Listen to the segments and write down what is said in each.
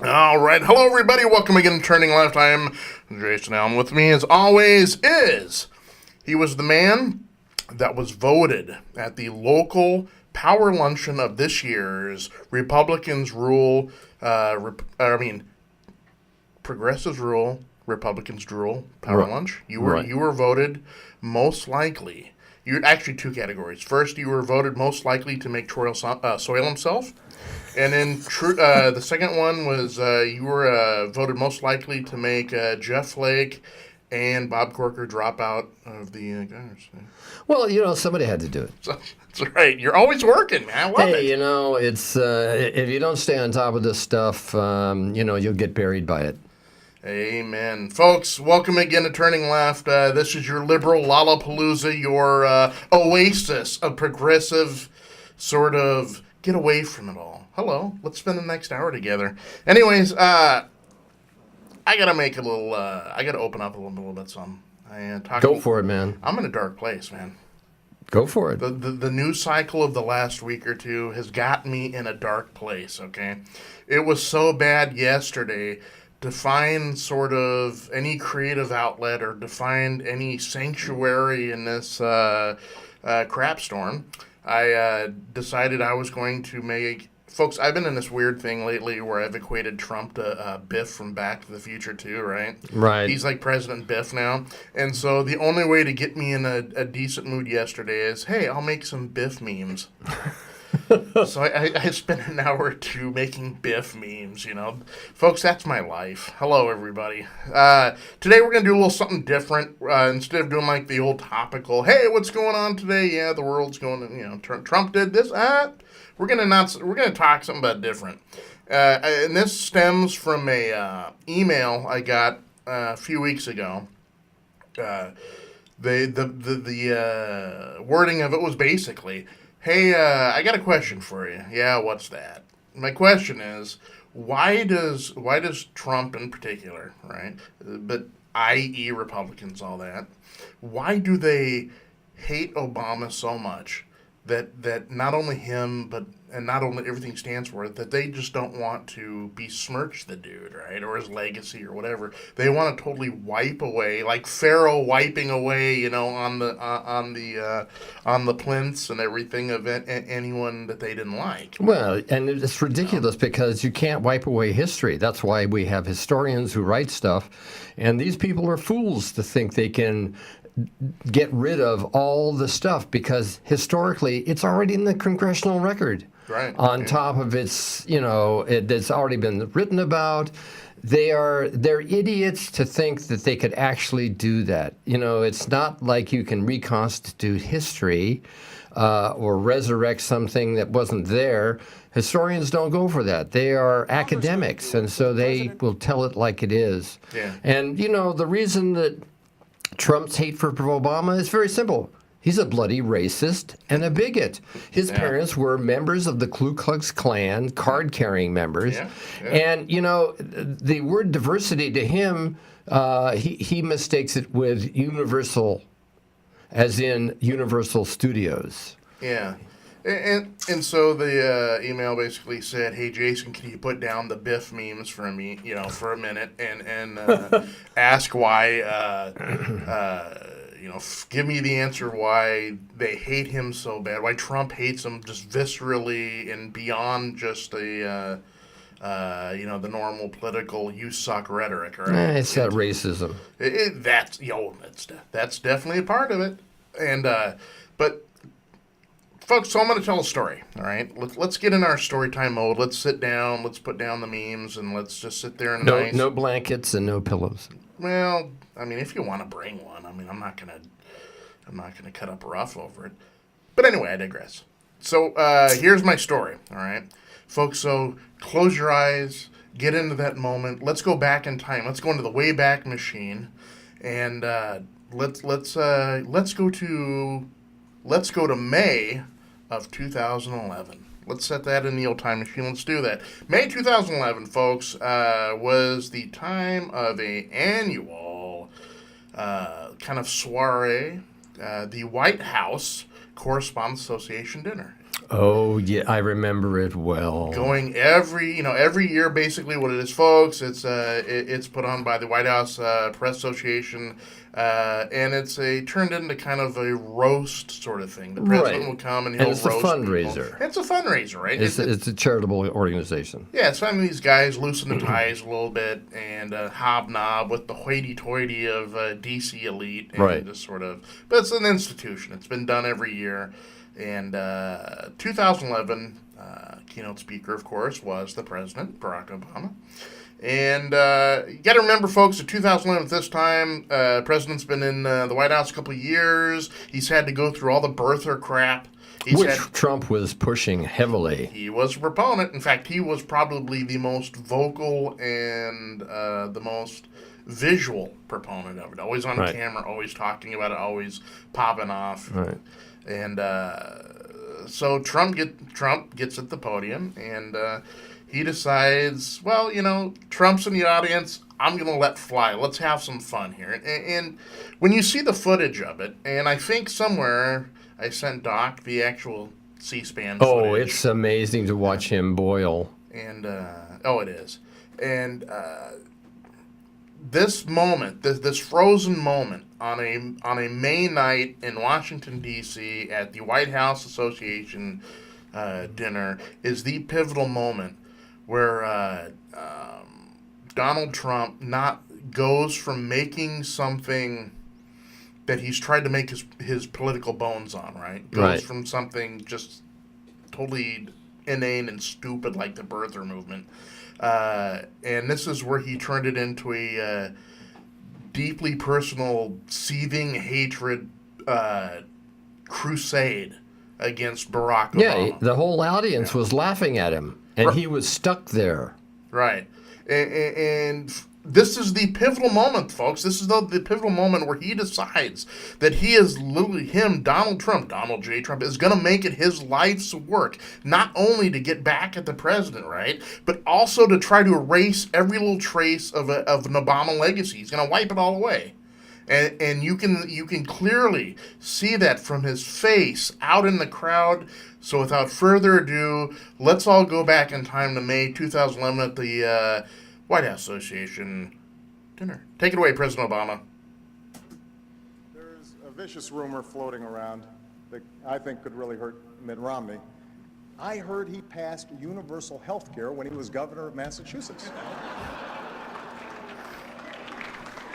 All right. Hello, everybody. Welcome again to Turning Left. I am Jason Allen. With me, as always, he was the man that was voted at the local power luncheon of this year's Republicans Rule, Progressives Rule, Republicans Drool Power Lunch. You were voted most likely. You actually two categories. First, you were voted most likely to make Troy soil himself. And then the second one was you were voted most likely to make Jeff Flake and Bob Corker drop out of the Gunners. Well, somebody had to do it. That's right. You're always working, man. I love it. Hey, it's if you don't stay on top of this stuff, you'll get buried by it. Amen. Folks, welcome again to Turning Left. This is your liberal Lollapalooza, your oasis of progressive sort of get away from it all. Hello, let's spend the next hour together. Anyways, I gotta make a little. I gotta open up a little bit. Go for it, man. I'm in a dark place, man. Go for it. The news cycle of the last week or two has got me in a dark place. Okay, it was so bad yesterday to find sort of any creative outlet or to find any sanctuary in this crap storm. I decided I was going to make... Folks, I've been in this weird thing lately where I've equated Trump to Biff from Back to the Future 2, right? Right. He's like President Biff now. And so the only way to get me in a decent mood yesterday is, hey, I'll make some Biff memes. So I spent an hour or two making Biff memes, Folks, that's my life. Hello, everybody. Today we're going to do a little something different. Instead of doing like the old topical, hey, what's going on today? Yeah, the world's going, Trump did this. We're going to talk something about different. And this stems from a email I got a few weeks ago. The wording of it was basically, hey, I got a question for you. Yeah, what's that? My question is, why does Trump in particular, right, but i.e. Republicans, all that, why do they hate Obama so much that not only him, and not only everything stands for it, that they just don't want to besmirch the dude, right, or his legacy or whatever. They want to totally wipe away, like Pharaoh wiping away, on the plinths and everything of anyone that they didn't like. Well, and it's ridiculous because you can't wipe away history. That's why we have historians who write stuff, and these people are fools to think they can get rid of all the stuff because historically it's already in the congressional record. Right. On top of it's already been written about. They're idiots to think that they could actually do that. It's not like you can reconstitute history or resurrect something that wasn't there. Historians don't go for that. They are academics, and so they will tell it like it is. Yeah. And the reason that Trump's hate for Obama is very simple. He's a bloody racist and a bigot. His parents were members of the Ku Klux Klan, card-carrying members. Yeah. And, the word diversity to him, he mistakes it with universal, as in Universal Studios. Yeah. And so the email basically said, hey, Jason, can you put down the Biff memes for me, for a minute and ask why, give me the answer why they hate him so bad, why Trump hates him just viscerally and beyond just the normal political you suck rhetoric, right? It's that racism. That's definitely a part of it. And, but... Folks, so I'm going to tell a story, all right? Let's get in our story time mode. Let's sit down. Let's put down the memes, and let's just sit there and no blankets and no pillows. Well, if you want to bring one, I'm not gonna cut up rough over it. But anyway, I digress. So here's my story, all right, folks. So close your eyes, get into that moment. Let's go back in time. Let's go into the Wayback Machine, and let's go to May of 2011. Let's set that in the old time machine. Let's do that. May 2011, folks, was the time of a annual kind of soiree the White House Correspondents Association dinner. Oh, yeah, I remember it well. Going every year, basically what it is, folks. It's put on by the White House Press Association, and it's turned into kind of a roast sort of thing. The president will come and he'll and it's roast a fundraiser. people. It's a fundraiser, right? It's a charitable organization. Yeah, it's finding these guys loosen the ties a little bit and hobnob with the hoity-toity of DC elite, and just sort of. But it's an institution. It's been done every year. And 2011, keynote speaker, of course, was the president, Barack Obama. And you got to remember, folks, in 2011, at this time, president's been in the White House a couple of years. He's had to go through all the birther crap. Trump was pushing heavily. He was a proponent. In fact, he was probably the most vocal and the most visual proponent of it. Always on camera, always talking about it, always popping off. Right. And so Trump gets at the podium, and he decides, well, Trump's in the audience. I'm going to let fly. Let's have some fun here. And when you see the footage of it, and I think somewhere I sent Doc the actual C-SPAN footage. Oh, it's amazing to watch him boil. And, it is. And this moment, this frozen moment on a May night in Washington, D.C. at the White House Association dinner is the pivotal moment where Donald Trump goes from making something that he's tried to make his political bones on, right? Goes from something just totally inane and stupid like the birther movement. And this is where he turned it into a deeply personal, seething hatred crusade against Barack Obama. Yeah, the whole audience was laughing at him, and he was stuck there. Right. And this is the pivotal moment, folks. This is the pivotal moment where he decides that he is literally Donald J. Trump, is going to make it his life's work, not only to get back at the president, right, but also to try to erase every little trace of an Obama legacy. He's going to wipe it all away. And you can clearly see that from his face out in the crowd. So without further ado, let's all go back in time to May 2011 at the White House Association dinner. Take it away, President Obama. There's a vicious rumor floating around that I think could really hurt Mitt Romney. I heard he passed universal health care when he was governor of Massachusetts.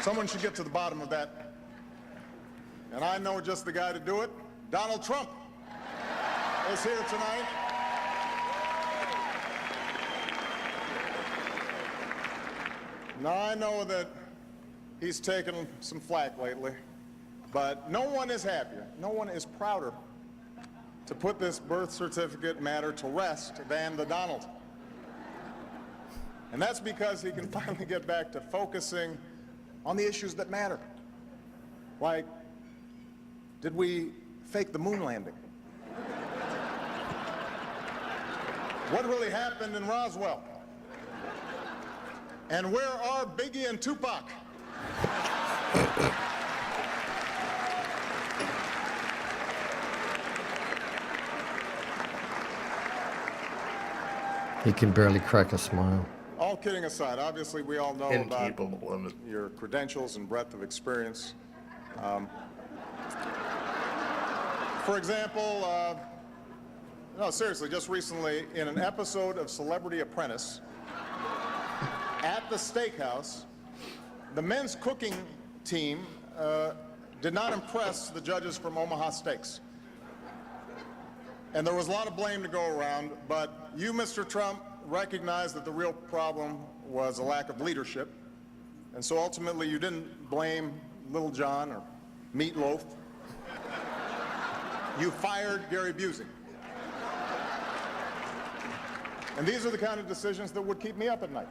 Someone should get to the bottom of that. And I know just the guy to do it. Donald Trump is here tonight. Now, I know that he's taken some flack lately, but no one is happier, no one is prouder to put this birth certificate matter to rest than the Donald. And that's because he can finally get back to focusing on the issues that matter. Like, did we fake the moon landing? What really happened in Roswell? And where are Biggie and Tupac? He can barely crack a smile. All kidding aside, obviously we all know Incapable about of it. your credentials and breadth of experience. For example, no, seriously, just recently in an episode of Celebrity Apprentice, at the steakhouse, the men's cooking team did not impress the judges from Omaha Steaks. And there was a lot of blame to go around, but you, Mr. Trump, recognized that the real problem was a lack of leadership. And so ultimately you didn't blame Little John or Meatloaf. You fired Gary Busey. And these are the kind of decisions that would keep me up at night.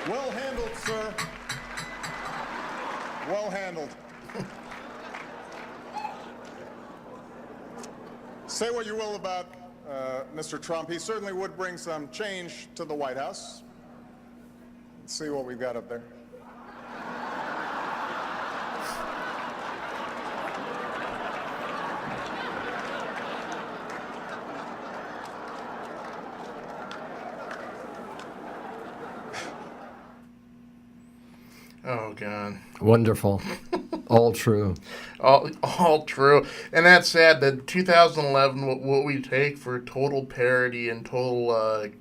Well handled, sir. Well handled. Say what you will about Mr. Trump, he certainly would bring some change to the White House. Let's see what we've got up there. Oh, God. Wonderful. All true. All true. And that's sad that 2011, what we take for total parody and total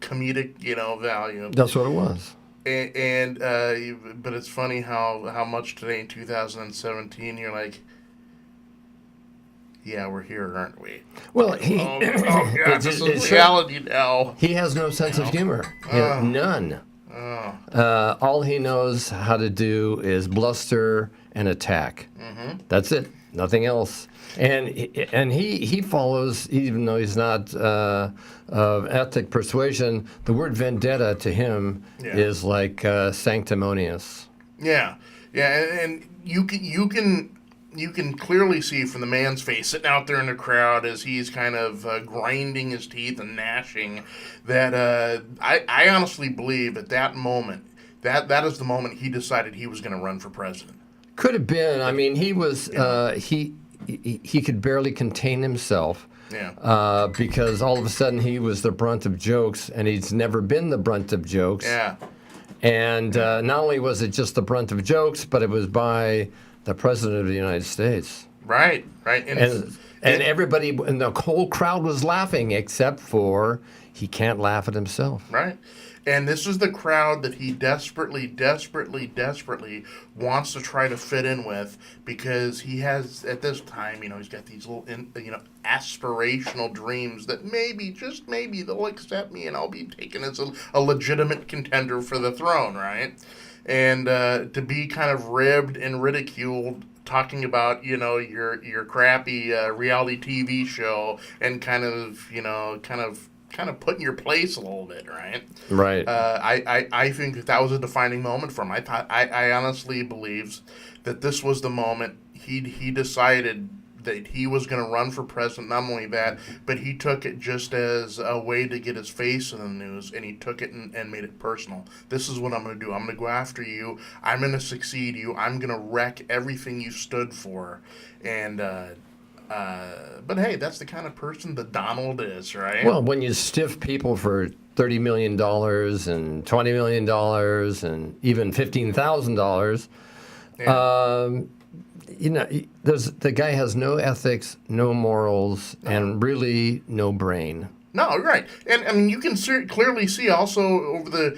comedic, value. That's what it was. But it's funny how much today in 2017 you're like, yeah, we're here, aren't we? Well, God, this is reality now. He has no sense of humor. None. All he knows how to do is bluster and attack. Mm-hmm. That's it. Nothing else. And he follows, even though he's not of ethnic persuasion, the word vendetta to him is like sanctimonious. Yeah, and you can clearly see from the man's face sitting out there in the crowd as he's kind of grinding his teeth and gnashing that I honestly believe at that moment that is the moment he decided he was going to run for president. Could have been. I mean, he was he could barely contain himself. Yeah. Because all of a sudden he was the brunt of jokes, and he's never been the brunt of jokes. Yeah. And not only was it just the brunt of jokes, but it was by the President of the United States. Right. And everybody, and the whole crowd was laughing, except for he can't laugh at himself. Right. And this is the crowd that he desperately wants to try to fit in with, because he has, at this time, he's got these little, aspirational dreams that maybe, just maybe, they'll accept me and I'll be taken as a legitimate contender for the throne, right? And to be kind of ribbed and ridiculed, talking about your crappy reality TV show, and kind of put in your place a little bit, right? Right. I think that was a defining moment for him. I honestly believe that this was the moment he decided that he was going to run for president. Not only that, but he took it just as a way to get his face in the news, and he took it and made it personal. This is what I'm going to do. I'm going to go after you. I'm going to succeed you. I'm going to wreck everything you stood for. And but hey, that's the kind of person that Donald is, right? Well, when you stiff people for $30 million and $20 million and even $15,000, the guy has no ethics, no morals, and really no brain. No, right. And I mean, you can clearly see also over the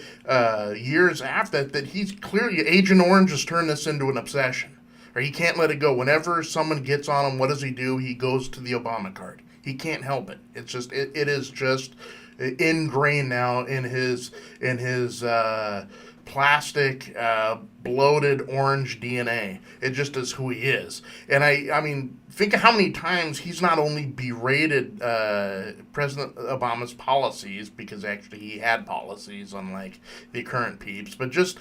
years after that he's clearly, Agent Orange has turned this into an obsession. Or he can't let it go. Whenever someone gets on him, what does he do? He goes to the Obama card. He can't help it. It's just it is just ingrained now in his plastic bloated orange DNA. It just is who he is. And I mean, think of how many times he's not only berated President Obama's policies, because actually he had policies unlike the current peeps, but just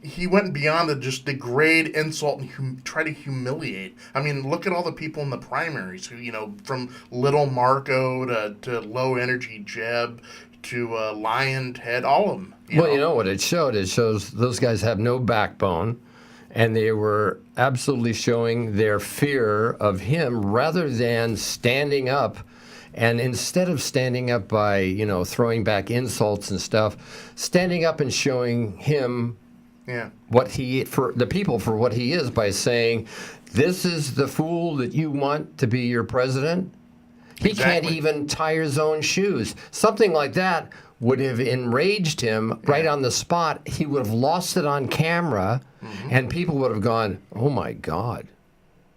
he went beyond to just degrade, insult, and try to humiliate. I mean, look at all the people in the primaries who, from Little Marco to Low Energy Jeb to Lion Ted, all of them. You know what it showed? It shows those guys have no backbone, and they were absolutely showing their fear of him rather than standing up. And instead of standing up by, throwing back insults and stuff, standing up and showing him what for the people for what he is, by saying, this is the fool that you want to be your president. He can't even tie his own shoes. Something like that would have enraged him right on the spot. He would have lost it on camera, and people would have gone, oh my God.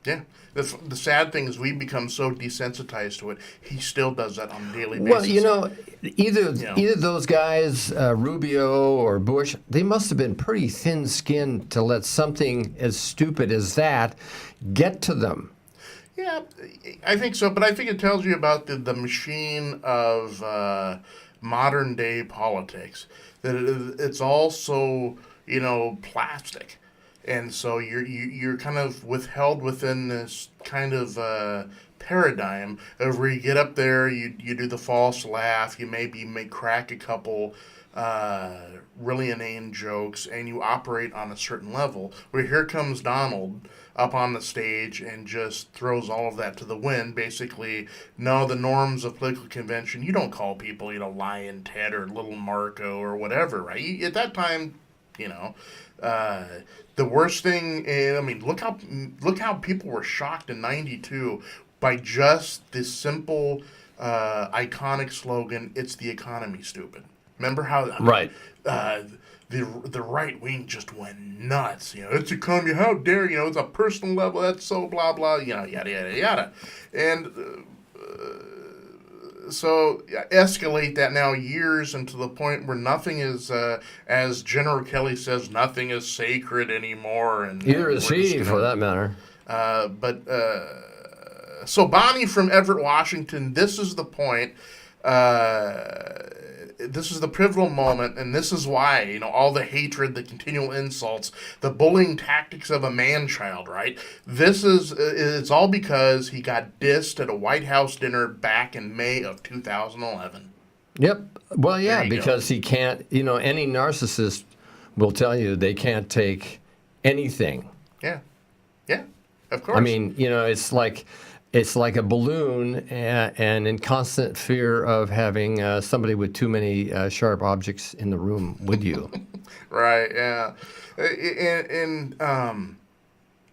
Yeah. The sad thing is we've become so desensitized to it. He still does that on a daily basis. Well, either those guys, Rubio or Bush, they must have been pretty thin-skinned to let something as stupid as that get to them. Yeah, I think so. But I think it tells you about the machine of modern-day politics, that it's also, plastic. And so you're kind of withheld within this kind of paradigm of where you get up there, you do the false laugh, you maybe may crack a couple really inane jokes, and you operate on a certain level. Where here comes Donald up on the stage and just throws all of that to the wind. Basically, no, the norms of political convention, you don't call people, Lion Ted or Little Marco or whatever, right? At that time, the worst thing, look how people were shocked in '92 by just this simple, iconic slogan, "It's the economy, stupid." Remember how Right. The right wing just went nuts. It's economy. How dare it's a personal level. That's so blah blah. Yada yada yada, and so escalate that now years into the point where nothing is, as General Kelly says, nothing is sacred anymore. And Either is he, for that matter. So Bonnie from Everett, Washington. This is the point. This is the pivotal moment, and this is why, all the hatred, the continual insults, the bullying tactics of a man-child, right? It's all because he got dissed at a White House dinner back in May of 2011. Yep. Well, yeah, you because he can't, any narcissist will tell you they can't take anything. Yeah. Yeah, of course. It's like a balloon and in constant fear of having somebody with too many sharp objects in the room with you. Right, yeah. And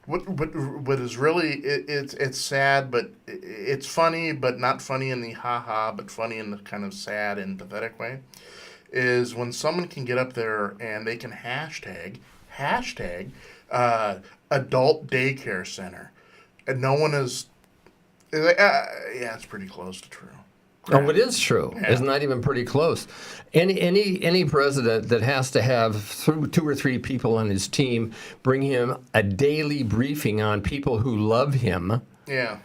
what is really, it's sad, but it's funny, but not funny in the ha-ha, but funny in the kind of sad and pathetic way, is when someone can get up there and they can hashtag adult daycare center. And no one is... yeah, it's pretty close to true. Oh, it is true. Yeah. It's not even pretty close. Any president that has to have two or three people on his team bring him a daily briefing on people who love him. Yeah.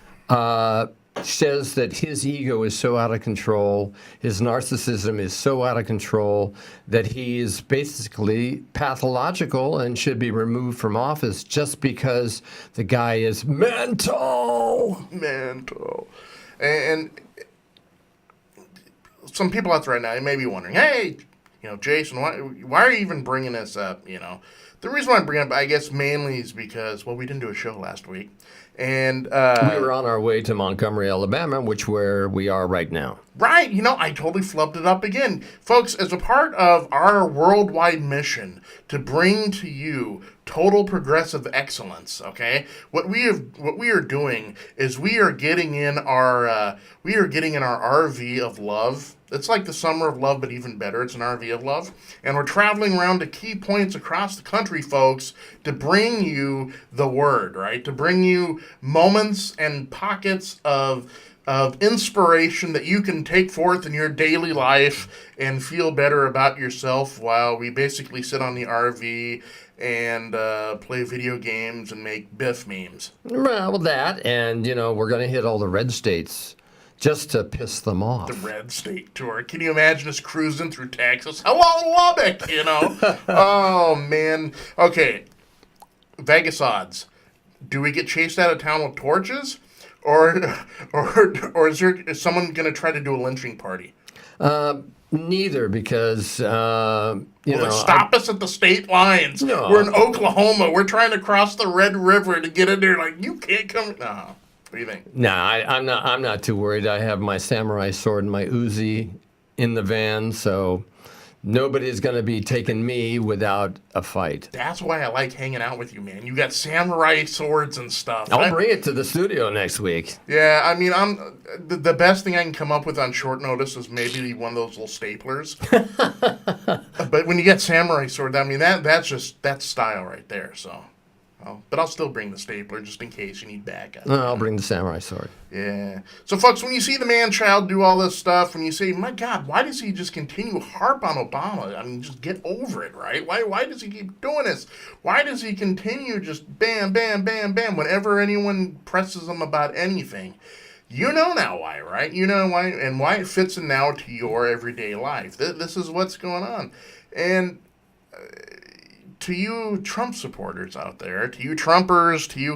Says that his ego is so out of control, his narcissism is so out of control that he is basically pathological and should be removed from office just because the guy is mental. And some people out there right now, you may be wondering, hey, Jason, why are you even bringing this up? The reason why I'm bringing it up, I guess, mainly is because, we didn't do a show last week. And we were on our way to Montgomery, Alabama, where we are right now. Right. I totally flubbed it up again. Folks, as a part of our worldwide mission to bring to you total progressive excellence, okay? What we are doing is we are getting in our RV of love. It's like the summer of love, but even better. It's an RV of love. And we're traveling around to key points across the country, folks, to bring you the word, right? To bring you moments and pockets of inspiration that you can take forth in your daily life and feel better about yourself while we basically sit on the RV and play video games and make Biff memes. Well, that, and, we're going to hit all the red states just to piss them off. The red state tour. Can you imagine us cruising through Texas? Hello, Lubbock, Oh, man. Okay, Vegas odds. Do we get chased out of town with torches? Or is someone going to try to do a lynching party? Neither, because Will it stop us at the state lines? No. We're in Oklahoma. We're trying to cross the Red River to get in there. Like, you can't come. No. What do you think? No, I'm not too worried. I have my samurai sword and my Uzi in the van, so nobody's going to be taking me without a fight. That's why I like hanging out with you, man. You got samurai swords and stuff. I'll bring it to the studio next week. Yeah, I'm the best thing I can come up with on short notice is maybe one of those little staplers. But when you get samurai sword, that's style right there. So, but I'll still bring the stapler just in case you need backup. No, I'll bring the samurai sword. Yeah. So, folks, when you see the man-child do all this stuff, when you say, my God, why does he just continue to harp on Obama? Just get over it, right? Why does he keep doing this? Why does he continue just bam, bam, bam, bam whenever anyone presses him about anything? You know now why, right? You know why, and why it fits in now to your everyday life. This is what's going on. And to you Trump supporters out there, to you Trumpers, to you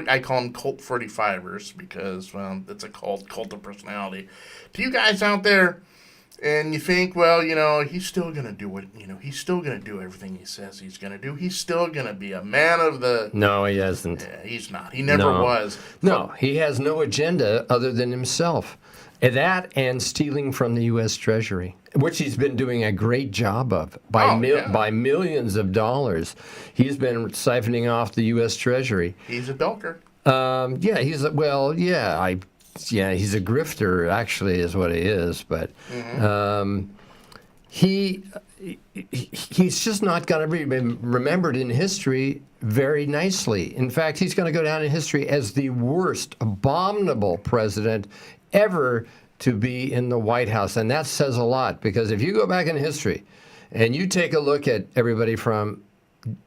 I call them Cult 45ers because, well, it's a cult of personality. To you guys out there, and you think, well, he's still going to do he's still going to do everything he says he's going to do. He's still going to be a man of the... No, he hasn't. Yeah, he's not. He never was. No, he has no agenda other than himself. That and stealing from the U.S. Treasury, which he's been doing a great job of by millions of dollars. He's been siphoning off the U.S. Treasury. He's a bilker. He's a grifter, actually, is what he is. But he's just not going to be remembered in history very nicely. In fact, he's going to go down in history as the worst, abominable president ever to be in the White House. And that says a lot, because if you go back in history and you take a look at everybody from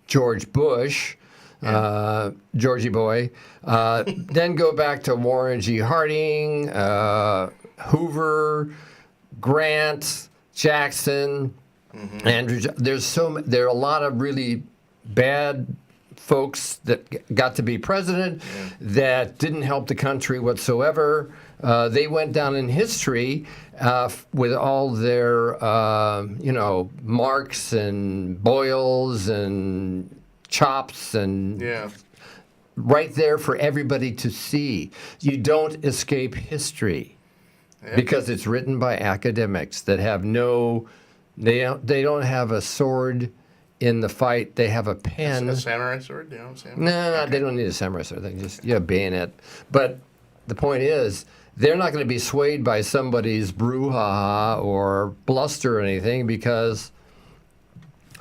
George Bush, Georgie boy, then go back to Warren G. Harding, Hoover, Grant, Jackson, Andrew. There are a lot of really bad folks that got to be president that didn't help the country whatsoever. They went down in history with all their, marks and boils and chops and right there for everybody to see. You don't escape history because it's written by academics that have they don't have a sword in the fight. They have a pen. A samurai sword? No, they don't need a samurai sword. They just a bayonet. But the point is, they're not going to be swayed by somebody's brouhaha or bluster or anything, because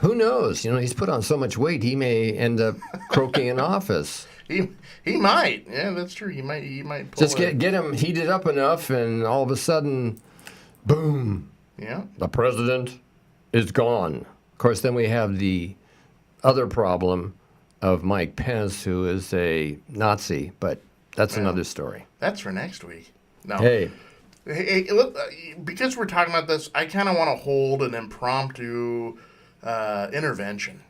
who knows? He's put on so much weight, he may end up croaking in office. He might. Yeah, that's true. He might pull just get him heated up enough, and all of a sudden, boom. Yeah. The president is gone. Of course, then we have the other problem of Mike Pence, who is a Nazi, but that's another story. That's for next week. No. Hey, look, because we're talking about this, I kind of want to hold an impromptu intervention.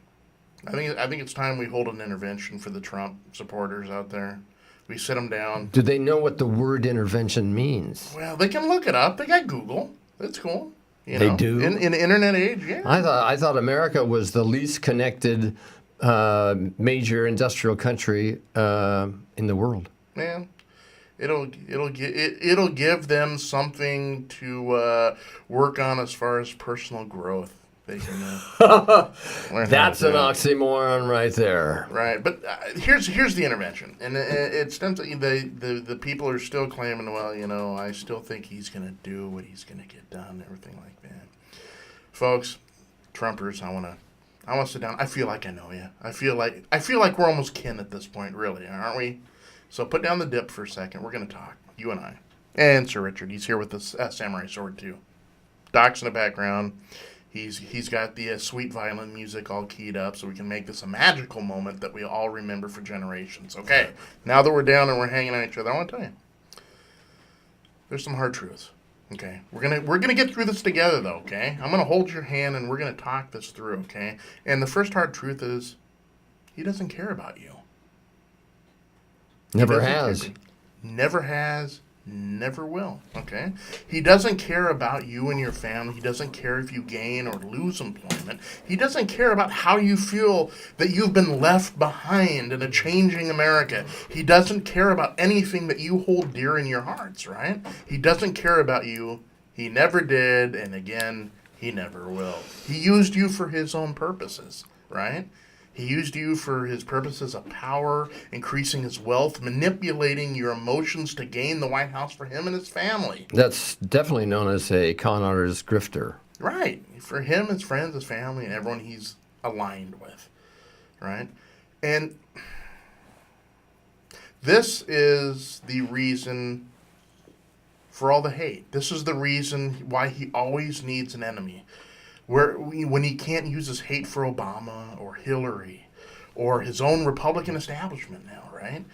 I think it's time we hold an intervention for the Trump supporters out there. We sit them down. Do they know what the word intervention means? Well, they can look it up. They got Google. That's cool. They do? In the internet age, yeah. I thought America was the least connected major industrial country in the world. Man, it'll give them something to work on as far as personal growth. They can That's an oxymoron right there. Right, but here's the intervention, and it stems. The people are still claiming, well, I still think he's going to do what he's going to get done, everything like that. Folks, Trumpers, I want to sit down. I feel like I know you. I feel like we're almost kin at this point, really, aren't we? So put down the dip for a second. We're going to talk, you and I, and Sir Richard. He's here with the samurai sword too. Doc's in the background. He's got the sweet violin music all keyed up so we can make this a magical moment that we all remember for generations. Okay, now that we're down and we're hanging on each other, I want to tell you, there's some hard truths. Okay, we're gonna get through this together though. Okay, I'm gonna hold your hand and we're gonna talk this through. Okay, and the first hard truth is, he doesn't care about you. Never has. Never has. Never will. Okay? He doesn't care about you and your family. He doesn't care if you gain or lose employment. He doesn't care about how you feel that you've been left behind in a changing America. He doesn't care about anything that you hold dear in your hearts, right? He doesn't care about you. He never did, and again, he never will. He used you for his own purposes, right? He used you for his purposes of power, increasing his wealth, manipulating your emotions to gain the White House for him and his family. That's definitely known as a con artist grifter. Right. For him, his friends, his family, and everyone he's aligned with. Right? And this is the reason for all the hate. This is the reason why he always needs an enemy. When he can't use his hate for Obama or Hillary or his own Republican establishment now, right?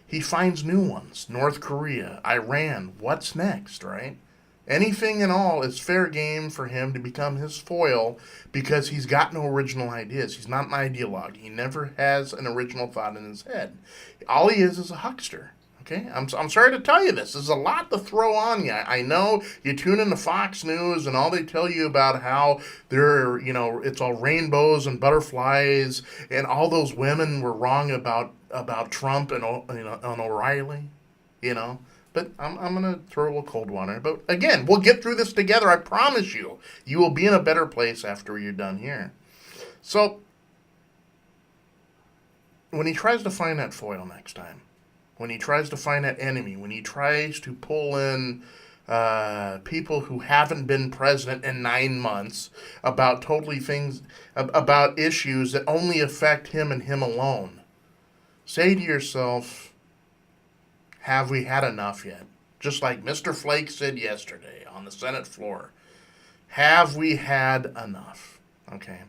He finds new ones. North Korea, Iran, what's next, right? Anything and all is fair game for him to become his foil because he's got no original ideas. He's not an ideologue. He never has an original thought in his head. All he is a huckster. Okay, I'm sorry to tell you this. There's a lot to throw on you. I know you tune into Fox News and all they tell you about how they're, it's all rainbows and butterflies and all those women were wrong about Trump and O'Reilly, But I'm going to throw a little cold water. But again, we'll get through this together. I promise you. You will be in a better place after you're done here. So, when he tries to find that foil next time, when he tries to find that enemy, when he tries to pull in people who haven't been president in 9 months about about issues that only affect him and him alone, say to yourself, have we had enough yet? Just like Mr. Flake said yesterday on the Senate floor. Have we had enough? Okay.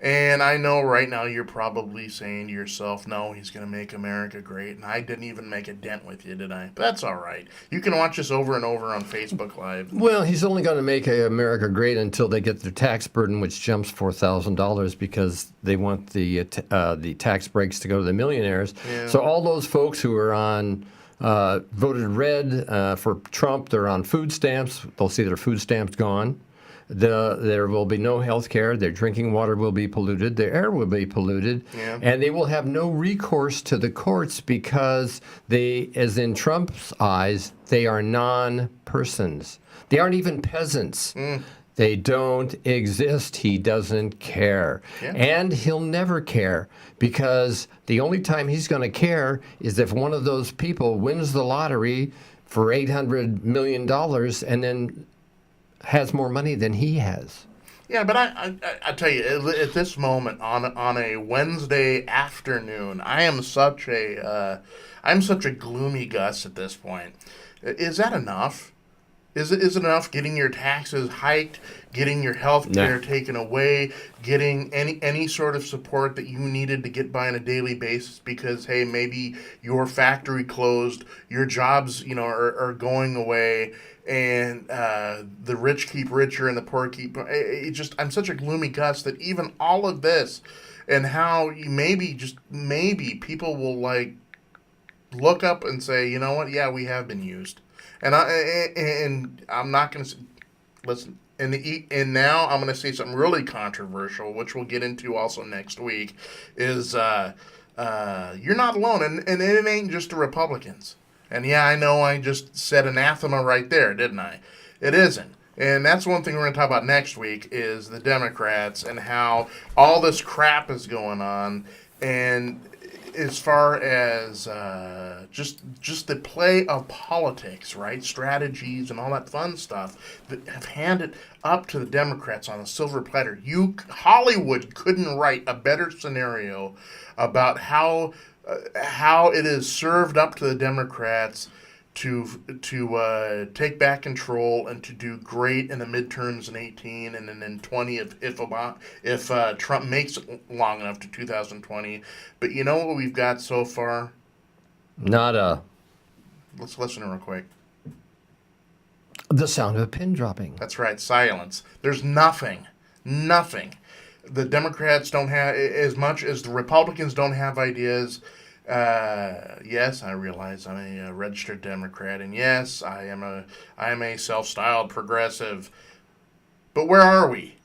And I know right now you're probably saying to yourself, no, he's going to make America great. And I didn't even make a dent with you, did I? But that's all right. You can watch this over and over on Facebook Live. Well, he's only going to make America great until they get their tax burden, which jumps $4,000 because they want the tax breaks to go to the millionaires. Yeah. So all those folks who are on voted red for Trump, they're on food stamps. They'll see their food stamps gone. There will be no health care. Their drinking water will be polluted. Their air will be polluted. Yeah. And they will have no recourse to the courts because they, as in Trump's eyes, they are non-persons. They aren't even peasants. They don't exist. He doesn't care. Yeah. And he'll never care because the only time he's going to care is if one of those people wins the lottery for $800 million and then has more money than he has. Yeah, but I tell you, at this moment on a Wednesday afternoon, I'm such a gloomy Gus at this point. Is that enough? Is it enough getting your taxes hiked, getting your health care taken away, getting any sort of support that you needed to get by on a daily basis because, hey, maybe your factory closed, your jobs, are going away, and the rich keep richer and the poor keep... I'm such a gloomy Gus that even all of this and how you maybe people will, look up and say, you know what, yeah, we have been used. And I'm not going to listen. And now I'm going to say something really controversial, which we'll get into also next week. Is you're not alone, and it ain't just the Republicans. And yeah, I know I just said anathema right there, didn't I? It isn't. And that's one thing we're going to talk about next week is the Democrats and how all this crap is going on. And as far as just the play of politics, right? Strategies and all that fun stuff that have handed up to the Democrats on a silver platter. Hollywood couldn't write a better scenario about how it is served up to the Democrats to take back control and to do great in the midterms in 18 and then in 20 if Trump makes it long enough to 2020. But you know what we've got so far? Nada. Let's listen real quick. The sound of a pin dropping. That's right, silence. There's nothing. The Democrats don't have, as much as the Republicans don't have ideas. Yes, I realize I'm a registered Democrat, and yes, I am a self-styled progressive. But where are we?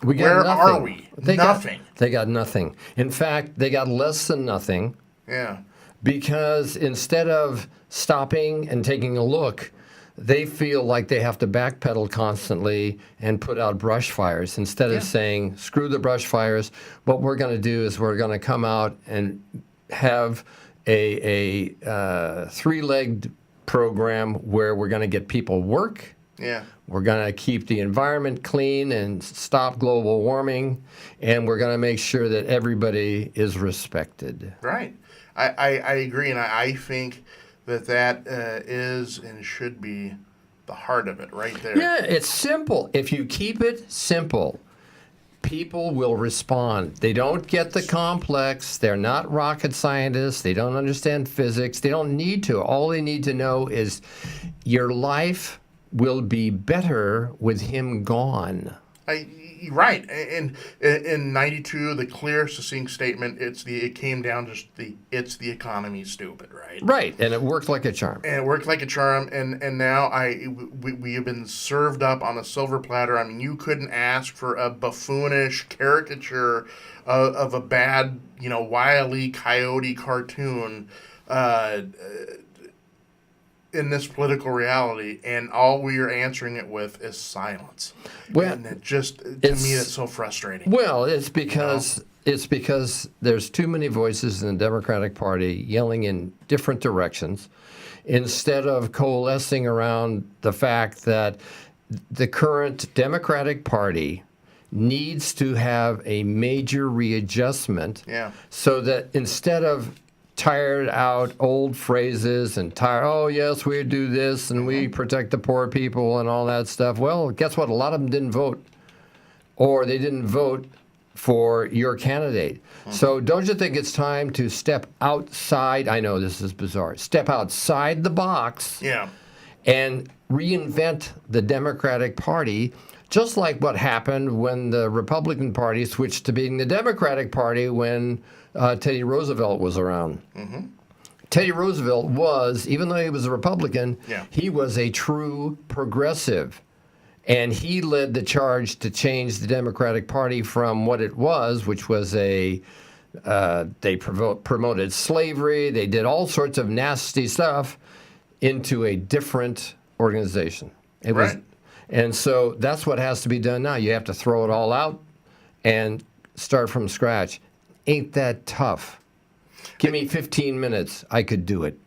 Where are we? Nothing. They got nothing. In fact, they got less than nothing. Yeah. Because instead of stopping and taking a look, they feel like they have to backpedal constantly and put out brush fires. Instead of saying, screw the brush fires, what we're going to do is we're going to come out and have a three-legged program where we're going to get people work. Yeah. We're going to keep the environment clean and stop global warming, and we're going to make sure that everybody is respected. Right. I agree, and I think that is and should be the heart of it right there. Yeah, it's simple. If you keep it simple, people will respond. They don't get the complex. They're not rocket scientists. They don't understand physics. They don't need to. All they need to know is your life will be better with him gone. You're right. In '92, the clear, succinct statement. It came down to it's the economy, stupid, right? Right, and it worked like a charm. And it worked like a charm. And now we have been served up on a silver platter. I mean, you couldn't ask for a buffoonish caricature of a bad, Wile E. Coyote cartoon. In this political reality, and all we are answering it with is silence. Well, and it just, to me, it's so frustrating. Well, it's because there's too many voices in the Democratic Party yelling in different directions, instead of coalescing around the fact that the current Democratic Party needs to have a major readjustment. Yeah. So that instead of tired out old phrases and oh yes, we do this and we protect the poor people and all that stuff. Well, guess what? A lot of them didn't vote, or they didn't vote for your candidate. So don't you think it's time to step outside? I know this is bizarre. Step outside the box. Yeah. And reinvent the Democratic Party, just like what happened when the Republican Party switched to being the Democratic Party when Teddy Roosevelt was around. Mm-hmm. Teddy Roosevelt was, even though he was a Republican, he was a true progressive. And he led the charge to change the Democratic Party from what it was, which was they promoted slavery, they did all sorts of nasty stuff, into a different organization. It was, and so that's what has to be done now. You have to throw it all out and start from scratch. Ain't that tough? Give me 15 minutes. I could do it.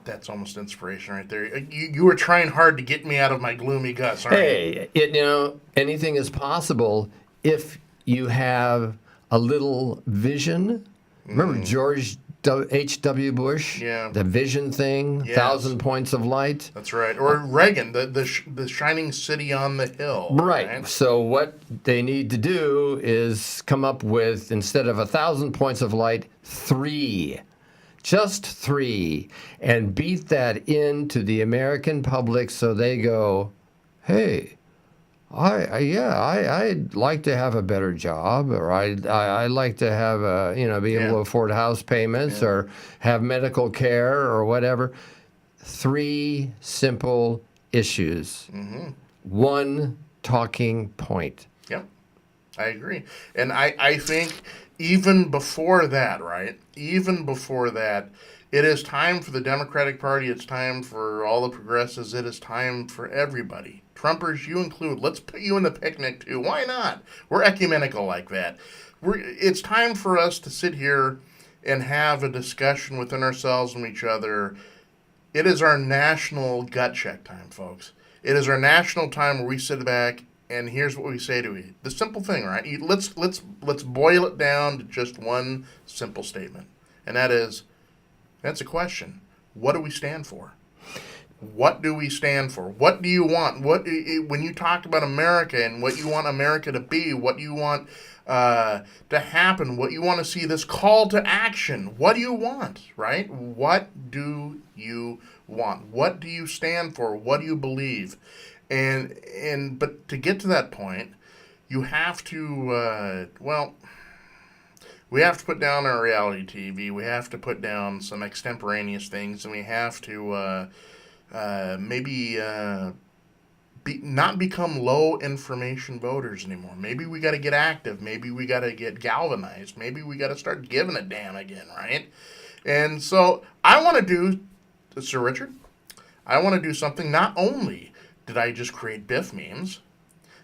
That's almost inspiration right there. You were trying hard to get me out of my gloomy guts, aren't you? Hey, anything is possible if you have a little vision. Remember George H.W. Bush? Yeah. The vision thing, 1,000 points of light. That's right. Or Reagan, the shining city on the hill. Right. So what they need to do is come up with, instead of 1,000 points of light, 3. Just 3. And beat that into the American public so they go, hey, I'd like to have a better job, or I'd like to have be able to afford house payments, or have medical care, or whatever. 3 simple issues. Mm-hmm. 1 talking point. Yep, I agree. And I think even before that, right? Even before that, it is time for the Democratic Party. It's time for all the progressives. It is time for everybody. Trumpers, you include. Let's put you in the picnic, too. Why not? We're ecumenical like that. It's time for us to sit here and have a discussion within ourselves and each other. It is our national gut check time, folks. It is our national time where we sit back and here's what we say to you. The simple thing, right? Let's boil it down to just one simple statement. And that's a question. What do we stand for? What do we stand for? What do you want? When you talk about America and what you want America to be, what you want to happen, what you want to see, this call to action, what do you want, right? What do you want? What do you stand for? What do you believe? But to get to that point, you have to, we have to put down our reality TV. We have to put down some extemporaneous things, and we have to not become low information voters anymore. Maybe we got to get active. Maybe we got to get galvanized. Maybe we got to start giving a damn again, right? And so I want to do, Sir Richard, I want to do something. Not only did I just create Biff memes,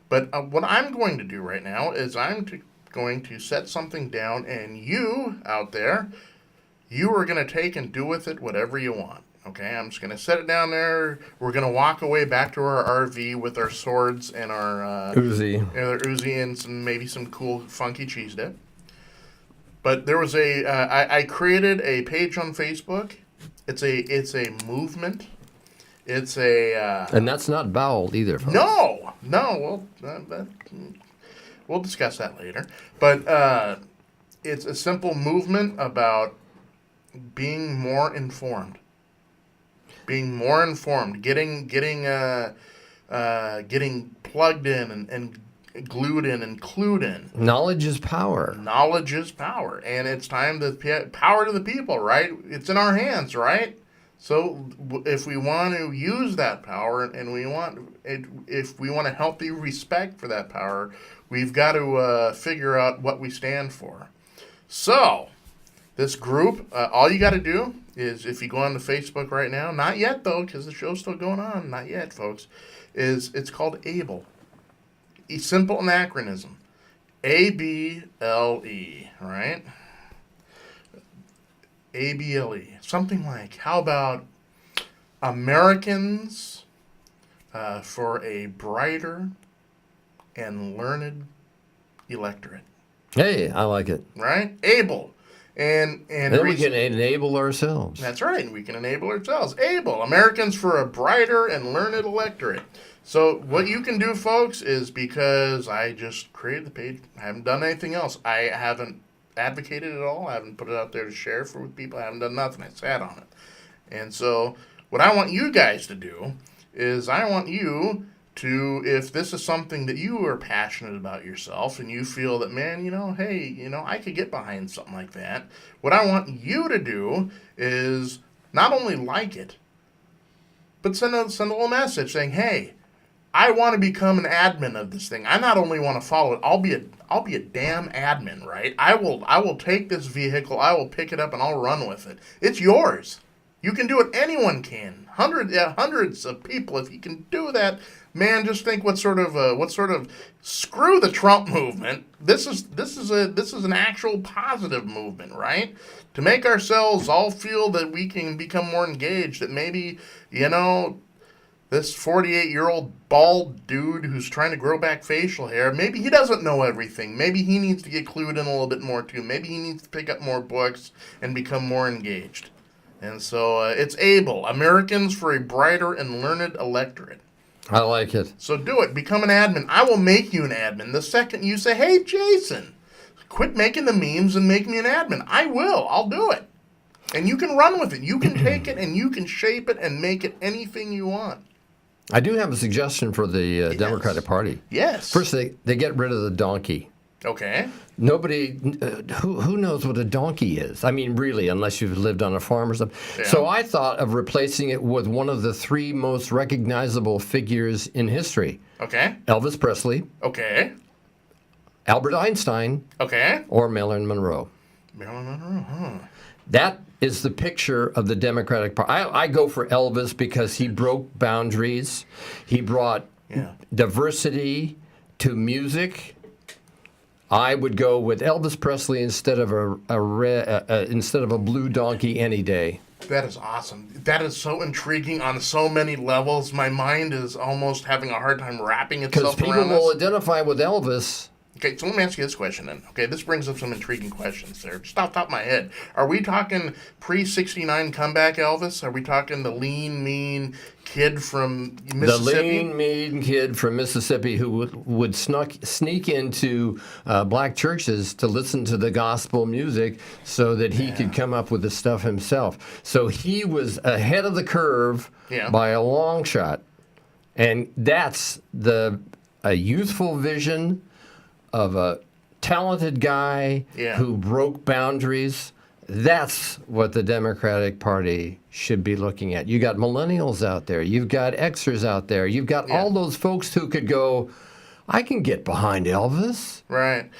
but what I'm going to do right now is going to set something down, and you out there, you are going to take and do with it whatever you want. Okay, I'm just going to set it down there. We're going to walk away back to our RV with our swords and our Uzi and maybe some cool funky cheese dip. But there was I created a page on Facebook. It's a movement. It's a and that's not bowel either, folks. No. Well, we'll discuss that later. But it's a simple movement about being more informed. being more informed, getting plugged in and glued in and clued in. Knowledge is power. Knowledge is power, and it's time to power to the people, right? It's in our hands, right? So if we want to use that power, and if we want a healthy respect for that power, we've got to figure out what we stand for. So this group, all you got to do is, if you go on to Facebook right now, not yet though, because the show's still going on, not yet, folks, it's called ABLE. A simple anachronism. ABLE, right? ABLE. Something like, how about Americans for a brighter and learned electorate? Hey, I like it. Right? ABLE. And then we can enable ourselves. That's right, and we can enable ourselves. ABLE, Americans for a brighter and learned electorate. So what you can do, folks, is, because I just created the page, I haven't done anything else. I haven't advocated at all. I haven't put it out there to share with people. I haven't done nothing. I sat on it. And so what I want you guys to do is, I want you to, if this is something that you are passionate about yourself and you feel that, man, hey, I could get behind something like that, what I want you to do is not only like it, but send a little message saying, hey, I want to become an admin of this thing. I not only want to follow it, I'll be a damn admin, right? I will take this vehicle, I will pick it up, and I'll run with it. It's yours. You can do it. Anyone can. Hundreds of people. If you can do that, man, just think what sort of screw the Trump movement. This is an actual positive movement, right? To make ourselves all feel that we can become more engaged. That maybe this 48-year-old bald dude who's trying to grow back facial hair, maybe he doesn't know everything. Maybe he needs to get clued in a little bit more too. Maybe he needs to pick up more books and become more engaged. And so it's ABLE, Americans for a Brighter and Learned Electorate. I like it. So do it. Become an admin. I will make you an admin. The second you say, hey, Jason, quit making the memes and make me an admin. I will. I'll do it. And you can run with it. You can take it and you can shape it and make it anything you want. I do have a suggestion for the Democratic Party. Yes. First, they get rid of the donkey. Okay. Nobody, who knows what a donkey is? I mean, really, unless you've lived on a farm or something. Yeah. So I thought of replacing it with one of the three most recognizable figures in history. Okay. Elvis Presley. Okay. Albert Einstein. Okay. Or Marilyn Monroe. Marilyn Monroe, huh? That is the picture of the Democratic Party. I go for Elvis because he broke boundaries. He brought diversity to music. I would go with Elvis Presley instead of a blue donkey any day. That is awesome. That is so intriguing on so many levels. My mind is almost having a hard time wrapping itself because around people will this. identify with Elvis. Okay, so let me ask you this question then. Okay, this brings up some intriguing questions there. Just off the top of my head. Are we talking pre-69 comeback Elvis? Are we talking the lean, mean kid from Mississippi? The lean, mean kid from Mississippi who would sneak into black churches to listen to the gospel music so that he could come up with the stuff himself. So he was ahead of the curve by a long shot. And that's a youthful vision of a talented guy who broke boundaries. That's what the Democratic Party should be looking at. You got millennials out there. You've got Xers out there. You've got all those folks who could go, I can get behind Elvis. Right.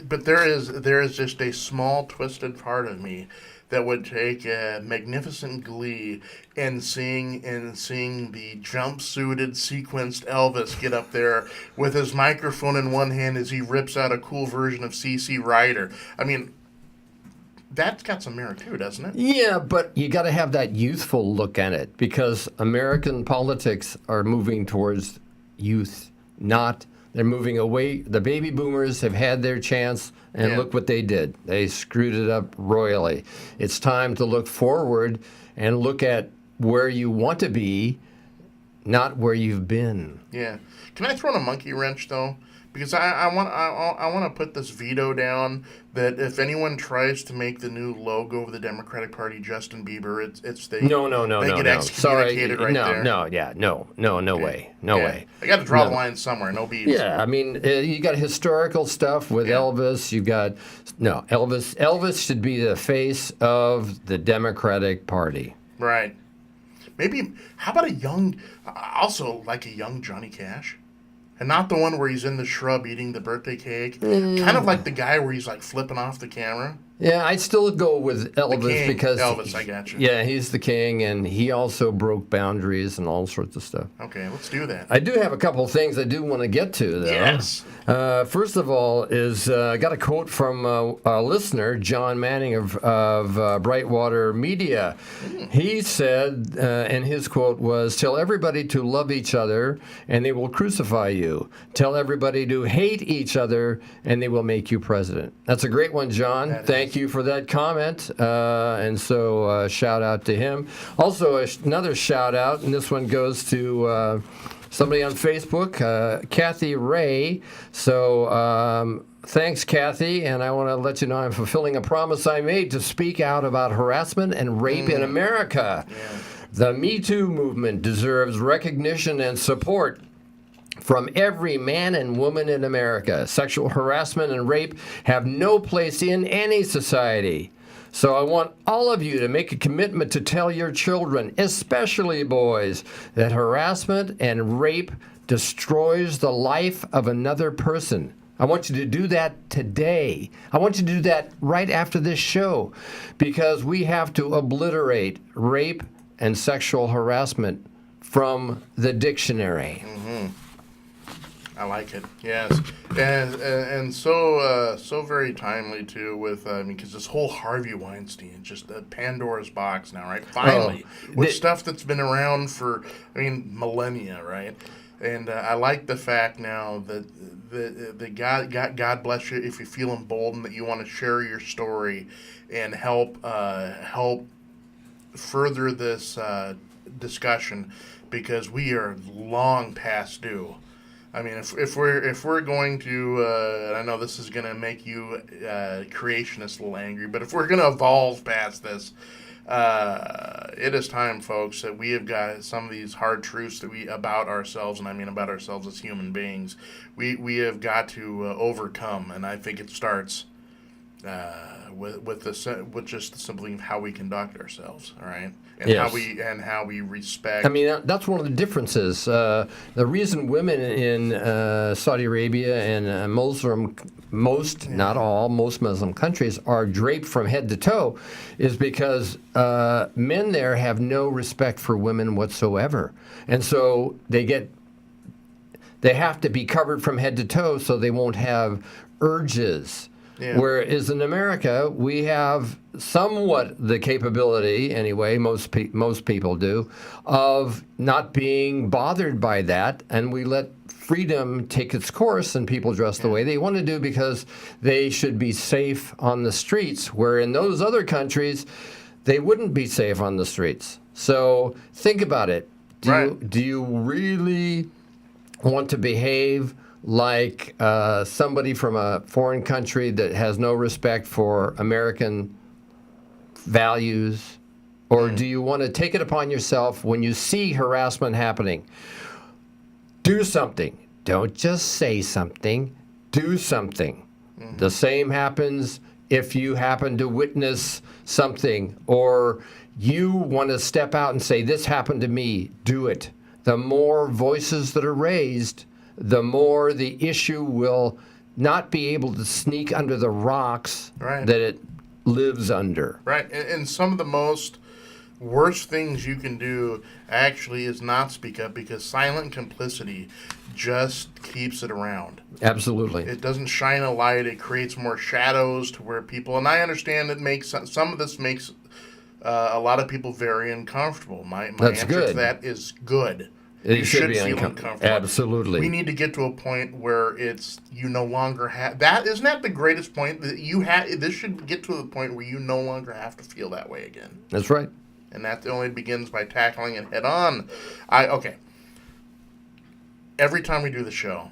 But there is just a small twisted part of me that would take a magnificent glee in seeing the jumpsuited, sequenced Elvis get up there with his microphone in one hand as he rips out a cool version of C.C. Ryder. I mean, that's got some merit too, doesn't it? Yeah, but you got to have that youthful look at it because American politics are moving towards youth, they're moving away. The baby boomers have had their chance, and look what they did. They screwed it up royally. It's time to look forward and look at where you want to be, not where you've been. Yeah. Can I throw in a monkey wrench though? Because I want to put this veto down that if anyone tries to make the new logo of the Democratic Party Justin Bieber, it's they No, they get no. excommunicated Sorry, right there. No way. I got to draw the line somewhere. No beefs. Yeah, I mean, you got historical stuff with Elvis. You got Elvis. Elvis should be the face of the Democratic Party. Right. Maybe. How about also like a young Johnny Cash? And not the one where he's in the shrub eating the birthday cake. Kind of like the guy where he's like flipping off the camera. Yeah, I'd still go with Elvis because Elvis, I got you. Yeah, he's the king, and he also broke boundaries and all sorts of stuff. Okay, let's do that. I do have a couple of things I do want to get to, though. Yes. First of all, I got a quote from a listener, John Manning of Brightwater Media. He said, and his quote was, "Tell everybody to love each other, and they will crucify you. Tell everybody to hate each other, and they will make you president." That's a great one, John. Thank you for that comment. And so shout out to him. Also, another shout out, and this one goes to somebody on Facebook, Kathy Ray. So thanks, Kathy. And I want to let you know I'm fulfilling a promise I made to speak out about harassment and rape in America. Yeah. The Me Too movement deserves recognition and support from every man and woman in America. Sexual harassment and rape have no place in any society. So I want all of you to make a commitment to tell your children, especially boys, that harassment and rape destroys the life of another person. I want you to do that today. I want you to do that right after this show, because we have to obliterate rape and sexual harassment from the dictionary. Mm-hmm. I like it. Yes, and so very timely too. With because this whole Harvey Weinstein, just a Pandora's box now, right? Finally, with stuff that's been around for millennia, right? And I like the fact now that the God bless you if you feel emboldened that you want to share your story and help further this discussion, because we are long past due. I mean, if we're going to, and I know this is going to make you creationists a little angry, but if we're going to evolve past this, it is time, folks, that we have got some of these hard truths about ourselves, and I mean about ourselves as human beings. We have got to overcome, and I think it starts with just the simple thing of how we conduct ourselves, all right, and how we respect. I mean, that's one of the differences. The reason women in Saudi Arabia and most Muslim countries are draped from head to toe is because men there have no respect for women whatsoever, and so they have to be covered from head to toe so they won't have urges. Yeah. Whereas in America, we have somewhat the capability, anyway, most people do, of not being bothered by that, and we let freedom take its course and people dress the way they want to do because they should be safe on the streets, where in those other countries, they wouldn't be safe on the streets. So think about it. Do you really want to behave like somebody from a foreign country that has no respect for American values? Or do you want to take it upon yourself when you see harassment happening? Do something. Don't just say something. Do something. Mm-hmm. The same happens if you happen to witness something or you want to step out and say, this happened to me. Do it. The more voices that are raised, the more the issue will not be able to sneak under the rocks that it lives under. Right. And some of the most worst things you can do actually is not speak up, because silent complicity just keeps it around. Absolutely. It doesn't shine a light. It creates more shadows to where people, and I understand it makes, some of this makes a lot of people very uncomfortable. My answer to that is good. You should be uncomfortable. Absolutely. We need to get to a point where it's you no longer have that. Isn't that the greatest point that you have? This should get to the point where you no longer have to feel that way again. That's right. And that only begins by tackling it head on. Okay. every time we do the show,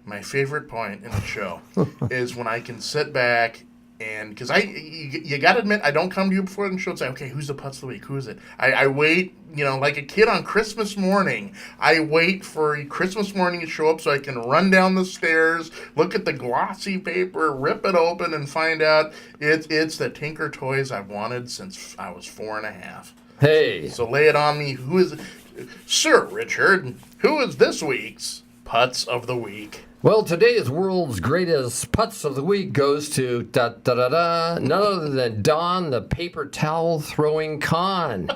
my favorite point in the show is when I can sit back and because you got to admit, I don't come to you before the show and say, okay, who's the putz of the week? Who is it? I wait, like a kid on Christmas morning. I wait for Christmas morning to show up so I can run down the stairs, look at the glossy paper, rip it open, and find out it's the Tinker Toys I've wanted since I was 4.5. Hey. So lay it on me. Who is Sir Richard, who is this week's putz of the week? Well, today's world's greatest putz of the week goes to none other than Don, the paper towel throwing con.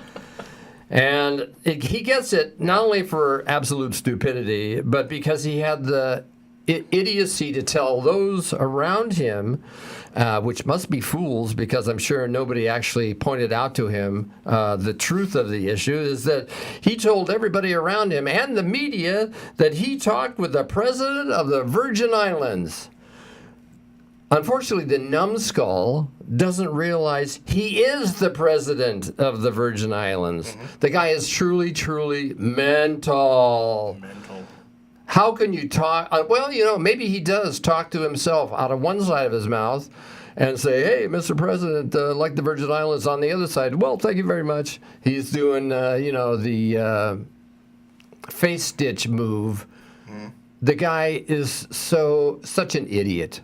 And he gets it not only for absolute stupidity, but because he had the idiocy to tell those around him, which must be fools because I'm sure nobody actually pointed out to him the truth of the issue, is that he told everybody around him and the media that he talked with the president of the Virgin Islands. Unfortunately, the numbskull doesn't realize he is the president of the Virgin Islands. Mm-hmm. The guy is truly, truly mental. How can you talk? Well, maybe he does talk to himself out of one side of his mouth and say, hey, Mr. President, like the Virgin Islands on the other side. Well, thank you very much. He's doing, the face stitch move. Mm. The guy is such an idiot.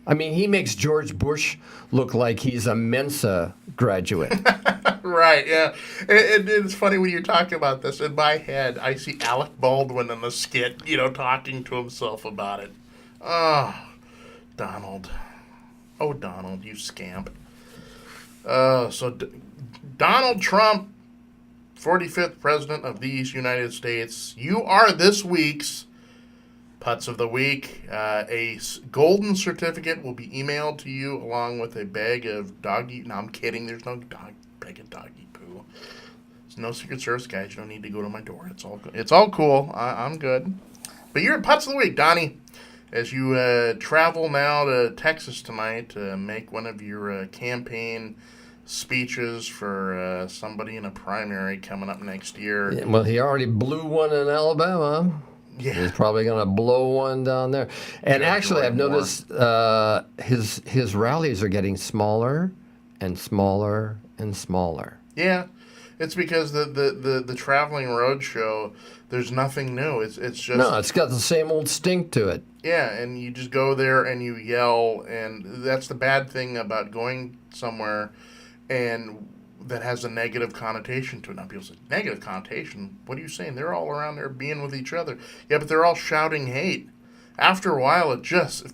I mean, he makes George Bush look like he's a Mensa graduate. Right, yeah. It's funny when you're talking about this. In my head, I see Alec Baldwin in the skit, talking to himself about it. Oh, Donald. Oh, Donald, you scamp. Donald Trump, 45th President of these United States, you are this week's Putz of the Week. A golden certificate will be emailed to you along with a bag of doggy... No, I'm kidding. There's no bag of doggy poo. There's no Secret Service, guys. You don't need to go to my door. It's all cool. I'm good. But you're Putz of the Week, Donnie. As you travel now to Texas tonight to make one of your campaign speeches for somebody in a primary coming up next year. Yeah, well, he already blew one in Alabama. Yeah. He's probably going to blow one down there. And actually, I've noticed his rallies are getting smaller and smaller and smaller. Yeah. It's because the traveling road show, there's nothing new. It's just... No, it's got the same old stink to it. Yeah, and you just go there and you yell, and that's the bad thing about going somewhere and that has a negative connotation to it. Now people say, negative connotation? What are you saying? They're all around there being with each other. Yeah, but they're all shouting hate. After a while, it just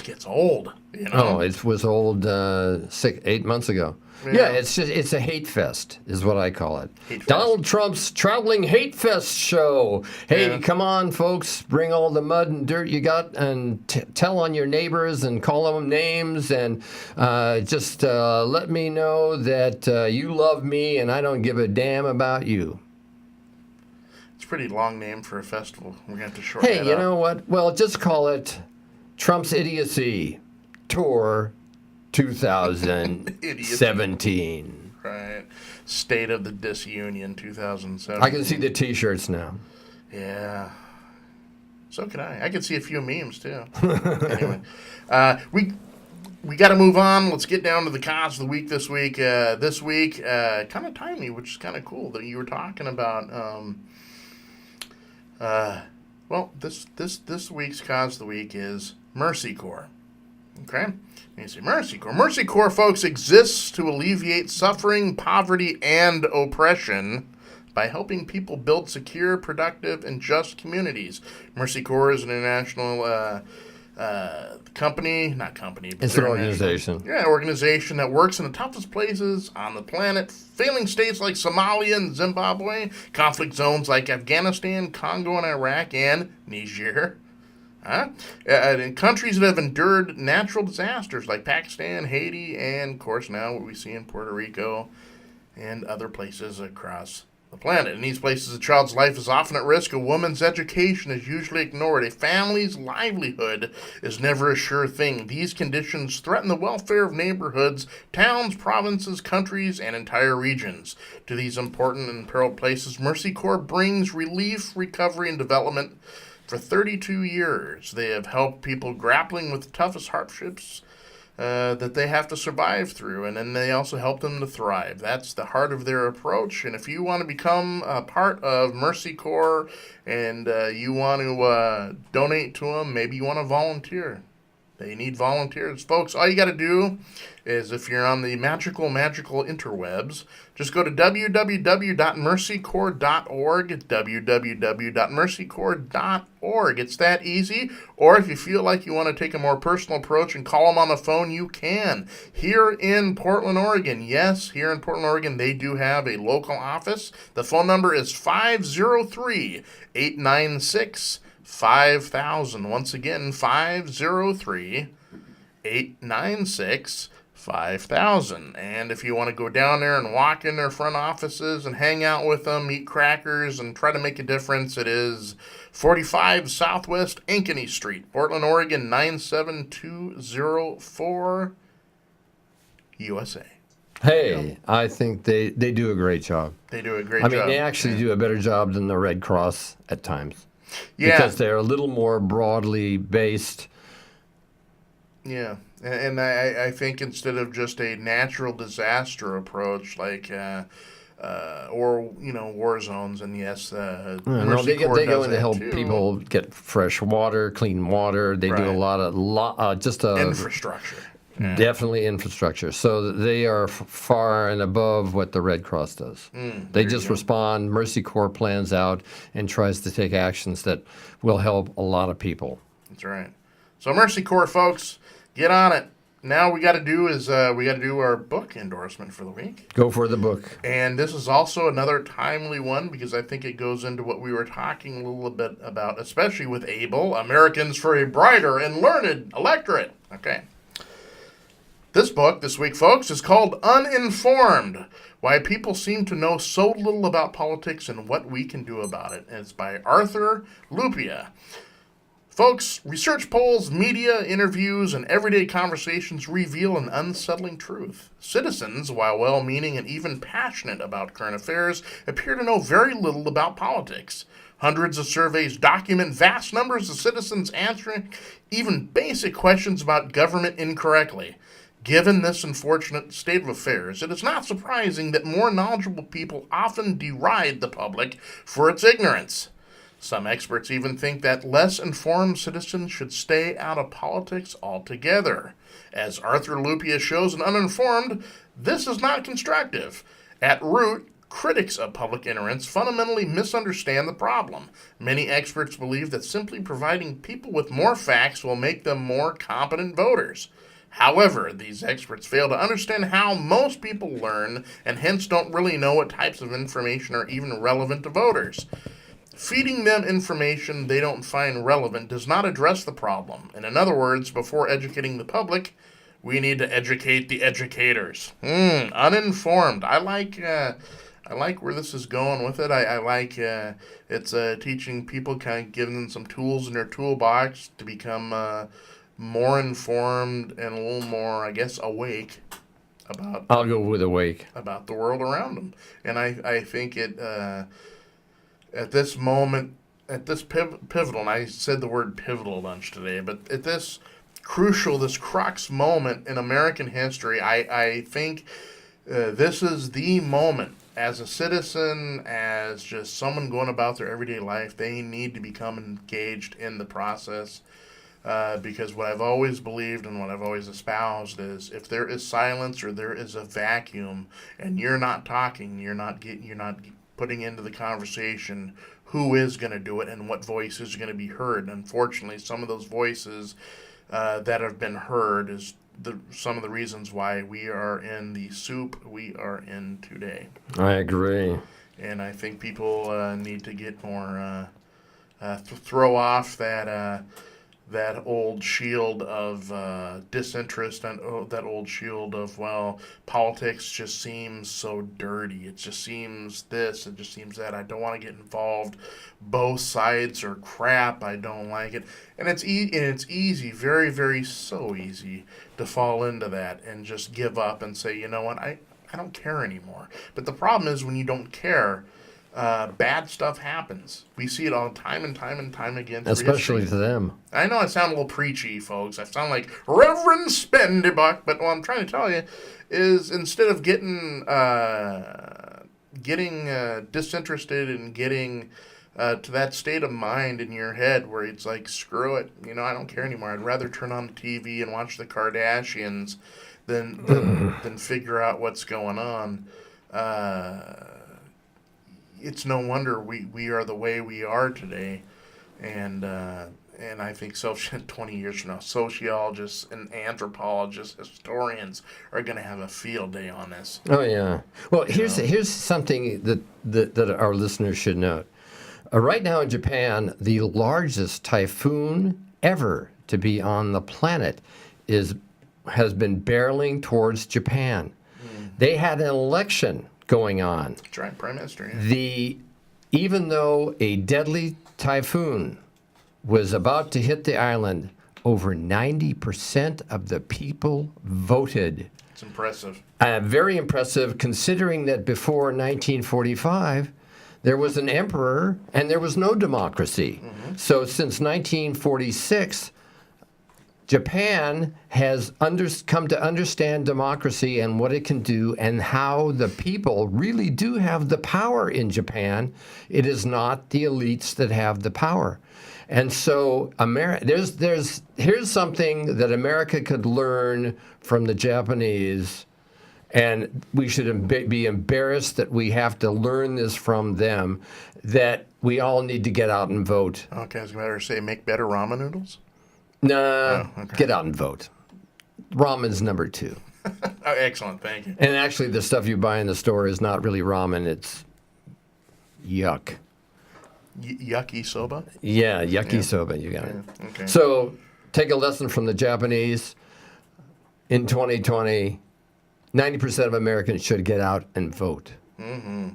gets old. Oh, it was old 8 months ago. Yeah, it's a hate fest, is what I call it. Donald Trump's traveling hate fest show. Hey, come on, folks, bring all the mud and dirt you got and tell on your neighbors and call them names and just let me know that you love me and I don't give a damn about you. It's a pretty long name for a festival. We're going to have to shorten it up. Hey, you know what? Well, just call it Trump's Idiocy Tour 2017. Right. State of the Disunion 2017. I can see the T-shirts now. Yeah. So can I. I can see a few memes, too. Anyway. We got to move on. Let's get down to the cause of the week this week. Kind of timely, which is kind of cool that you were talking about. This week's cause of the week is Mercy Corps. Okay? You say Mercy Corps. Mercy Corps, folks, exists to alleviate suffering, poverty, and oppression by helping people build secure, productive, and just communities. Mercy Corps is an international it's an organization. Yeah, an organization that works in the toughest places on the planet, failing states like Somalia and Zimbabwe, conflict zones like Afghanistan, Congo and Iraq, and Niger. In countries that have endured natural disasters like Pakistan, Haiti, and, of course, now what we see in Puerto Rico and other places across the planet. In these places, a child's life is often at risk. A woman's education is usually ignored. A family's livelihood is never a sure thing. These conditions threaten the welfare of neighborhoods, towns, provinces, countries, and entire regions. To these important and imperiled places, Mercy Corps brings relief, recovery, and development. For 32 years, they have helped people grappling with the toughest hardships that they have to survive through, and then they also help them to thrive. That's the heart of their approach. And if you want to become a part of Mercy Corps and you want to donate to them, maybe you want to volunteer. They need volunteers. Folks, all you got to do is, if you're on the magical interwebs, just go to www.mercycorps.org, www.mercycorps.org. It's that easy. Or if you feel like you want to take a more personal approach and call them on the phone, you can. Here in Portland, Oregon, yes, here in Portland, Oregon, they do have a local office. The phone number is 503-896-5000. Once again, 503-896-5000. And if you want to go down there and walk in their front offices and hang out with them, eat crackers, and try to make a difference, it is 45 Southwest Ankeny Street, Portland, Oregon, 97204, USA. Hey, I think they do a great job. They do a great I job. mean, they actually do a better job than the Red Cross at times. Yeah. Because they're a little more broadly based. Yeah, and I think instead of just a natural disaster approach like or war zones, and yes, No, Mercy Corps they go does in to that help too. people get fresh water, clean water. They do a lot of Infrastructure. Yeah. Definitely infrastructure. So they are far and above what the Red Cross does. They just respond. Mercy Corps plans out and tries to take actions that will help a lot of people. That's right. So Mercy Corps, folks, get on it. Now we got to do our book endorsement for the week. Go for the book. And this is also another timely one because I think it goes into what we were talking a little bit about, especially with ABLE, Americans for a Brighter and Learned Electorate. Okay. This book this week, folks, is called Uninformed, Why People Seem to Know So Little About Politics and What We Can Do About It. And it's by Arthur Lupia. Folks, research polls, media, interviews, and everyday conversations reveal an unsettling truth. Citizens, while well-meaning and even passionate about current affairs, appear to know very little about politics. Hundreds of surveys document vast numbers of citizens answering even basic questions about government incorrectly. Given this unfortunate state of affairs, it is not surprising that more knowledgeable people often deride the public for its ignorance. Some experts even think that less informed citizens should stay out of politics altogether. As Arthur Lupia shows in Uninformed, this is not constructive. At root, critics of public ignorance fundamentally misunderstand the problem. Many experts believe that simply providing people with more facts will make them more competent voters. However, these experts fail to understand how most people learn and hence don't really know what types of information are even relevant to voters. Feeding them information they don't find relevant does not address the problem. And in other words, before educating the public, we need to educate the educators. Uninformed. I like where this is going with it. I like it's teaching people, kind of giving them some tools in their toolbox to become more informed and a little more, I guess, awake about. I'll go with awake. About the world around them. And I think it at this moment, at this pivotal, and I said the word pivotal a bunch today, but at this crucial, this crux moment in American history, I think this is the moment. As a citizen, as just someone going about their everyday life, they need to become engaged in the process. Because what I've always believed and what I've always espoused is, if there is silence or there is a vacuum, and you're not talking, you're not putting into the conversation, who is going to do it and what voice is going to be heard. And unfortunately, some of those voices that have been heard is some of the reasons why we are in the soup we are in today. I agree. And I think people need to get more throw off that that old shield of disinterest and that old shield of, well, politics just seems so dirty. It just seems this, it just seems that. I don't want to get involved. Both sides are crap. I don't like it. And it's easy, very, very so easy to fall into that and just give up and say, you know what, I don't care anymore. But the problem is when you don't care, bad stuff happens. We see it all time and time and time again. Especially to them. I know I sound a little preachy, folks. I sound like Reverend Spendybuck, but what I'm trying to tell you is instead of getting disinterested and getting to that state of mind in your head where it's like, screw it, I don't care anymore. I'd rather turn on the TV and watch the Kardashians than figure out what's going on. It's no wonder we are the way we are today, and I think 20 years from now, sociologists and anthropologists, historians are going to have a field day on this. Oh yeah. Well, here's something that our listeners should note. Right now in Japan, the largest typhoon ever to be on the planet has been barreling towards Japan. They had an election going on. That's right, Prime Minister. Yeah. Even though a deadly typhoon was about to hit the island, over 90% of the people voted. It's impressive. Very impressive, considering that before 1945, there was an emperor and there was no democracy. Mm-hmm. So since 1946, Japan has come to understand democracy and what it can do and how the people really do have the power in Japan. It is not the elites that have the power. And so here's something that America could learn from the Japanese, and we should be embarrassed that we have to learn this from them, that we all need to get out and vote. Okay, I was going to say, make better ramen noodles? No, okay. Get out and vote. Ramen's number 2. Oh, excellent, thank you. And actually, the stuff you buy in the store is not really ramen, it's yuck. Yucky soba? Yeah, yucky soba, you got it. Okay. So, take a lesson from the Japanese. In 2020, 90% of Americans should get out and vote. Mm-hmm.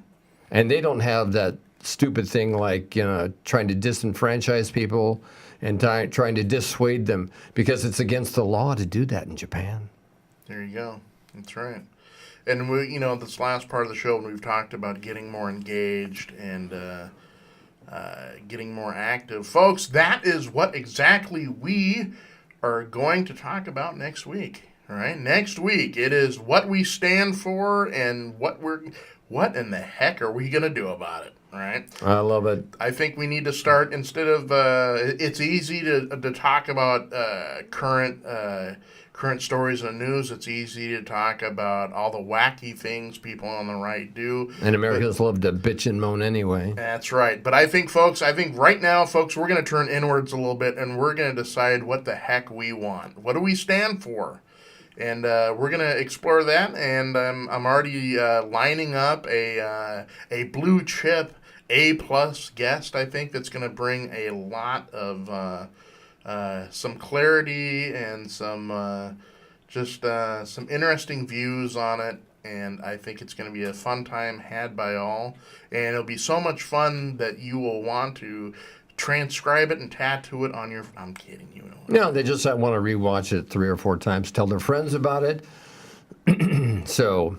And they don't have that stupid thing like, trying to disenfranchise people and trying to dissuade them, because it's against the law to do that in Japan. There you go. That's right. And this last part of the show, we've talked about getting more engaged and getting more active. Folks, that is what exactly we are going to talk about next week. All right? Next week, it is what we stand for and what in the heck are we going to do about it? Right? I love it. I think we need to start, instead of it's easy to talk about current stories in the news. It's easy to talk about all the wacky things people on the right do. And Americans love to bitch and moan anyway. That's right. But I think right now, folks, we're going to turn inwards a little bit, and we're going to decide what the heck we want. What do we stand for? And we're going to explore that, and I'm already lining up a blue chip A+ guest, I think, that's going to bring a lot of some clarity and some interesting views on it. And I think it's going to be a fun time had by all. And it'll be so much fun that you will want to transcribe it and tattoo it on your... I'm kidding you. No, they just want to rewatch it 3 or 4 times, tell their friends about it. So...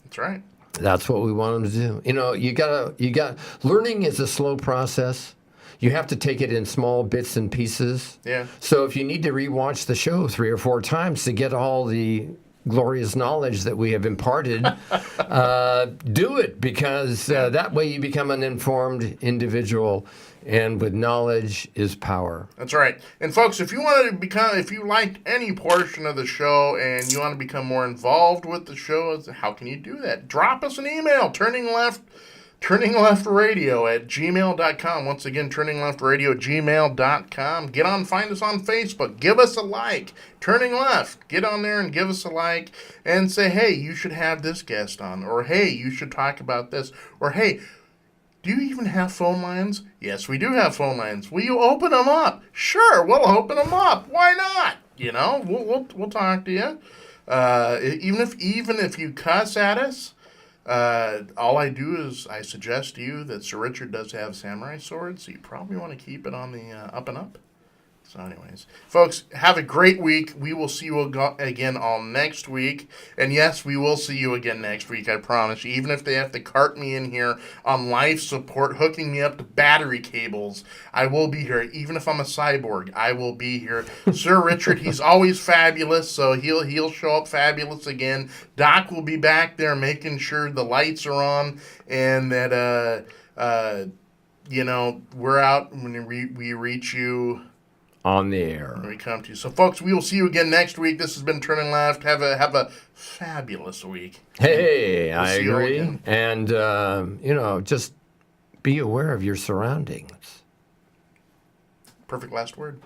That's right. That's what we want them to do. You got learning is a slow process. You have to take it in small bits and pieces. Yeah. So if you need to rewatch the show 3 or 4 times to get all the glorious knowledge that we have imparted, do it, because that way you become an informed individual, and with knowledge is power. That's right. And folks, if you liked any portion of the show and you want to become more involved with the show, how can you do that? Drop us an email, turningleftradio@gmail.com. Once again, turningleftradio@gmail.com. Get on, find us on Facebook. Give us a like. Turning Left. Get on there and give us a like and say, hey, you should have this guest on. Or, hey, you should talk about this. Or, hey, Do you even have phone lines? Yes, we do have phone lines. Will you open them up? Sure, we'll open them up. Why not? You know, we'll talk to you. Even if you cuss at us, all I do is I suggest to you that Sir Richard does have samurai swords, so you probably want to keep it on the up and up. So, anyways, folks, have a great week. We will see you again all next week. And yes, we will see you again next week, I promise you. Even if they have to cart me in here on life support, hooking me up to battery cables, I will be here. Even if I'm a cyborg, I will be here. Sir Richard, he's always fabulous, so he'll show up fabulous again. Doc will be back there making sure the lights are on and that, we're out when we reach you on the air. When we come to you. So, folks, we will see you again next week. This has been Turning Left. Have a fabulous week. Hey, I agree. And, just be aware of your surroundings. Perfect last word.